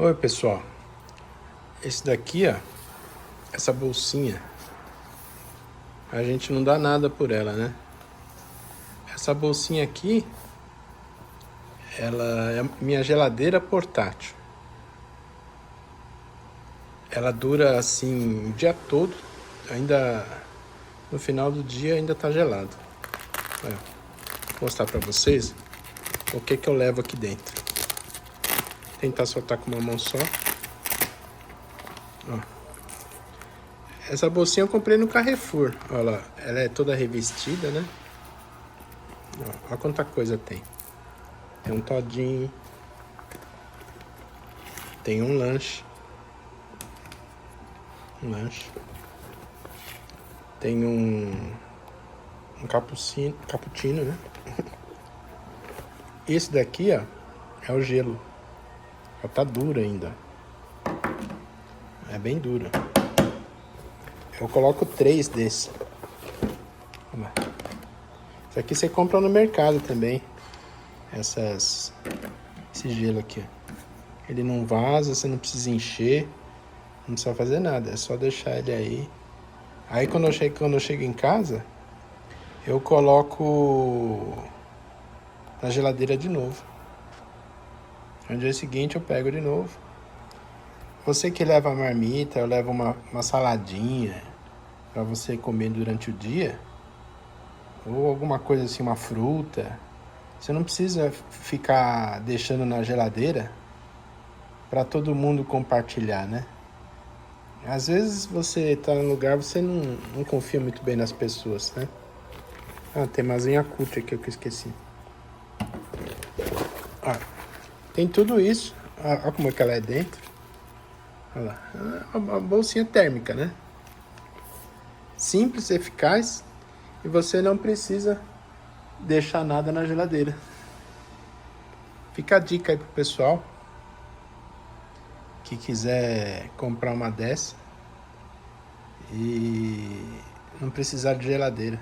Oi pessoal, esse daqui ó, essa bolsinha, a gente não dá nada por ela, né? Essa bolsinha aqui, ela é minha geladeira portátil. Ela dura assim o dia todo, ainda no final do dia ainda tá gelado. Olha, vou mostrar pra vocês o que eu levo aqui dentro. Vou tentar soltar com uma mão só. Ó. Essa bolsinha eu comprei no Carrefour. Olha lá, ela é toda revestida, né? Ó, olha quanta coisa tem. Tem um todinho. Tem um lanche. Tem um cappuccino, né? Esse daqui, ó, é o gelo. Ela tá dura ainda. É bem dura. Eu coloco 3 desses. Olha lá. Isso aqui você compra no mercado também. Esse gelo aqui, ó. Ele não vaza, você não precisa encher. Não precisa fazer nada, é só deixar ele aí. Aí quando eu chego em casa, eu coloco na geladeira de novo. No dia seguinte eu pego de novo. Você que leva a marmita, eu levo uma saladinha para você comer durante o dia, ou alguma coisa assim, uma fruta. Você não precisa ficar deixando na geladeira para todo mundo compartilhar, né? Às vezes você tá num lugar, você não confia muito bem nas pessoas, né? Ah, tem mais Yakult aqui que eu esqueci. Ah, tem tudo isso. Olha como é que ela é dentro. Olha lá. É uma bolsinha térmica, né? Simples, eficaz. E você não precisa deixar nada na geladeira. Fica a dica aí pro pessoal que quiser comprar uma dessa e não precisar de geladeira.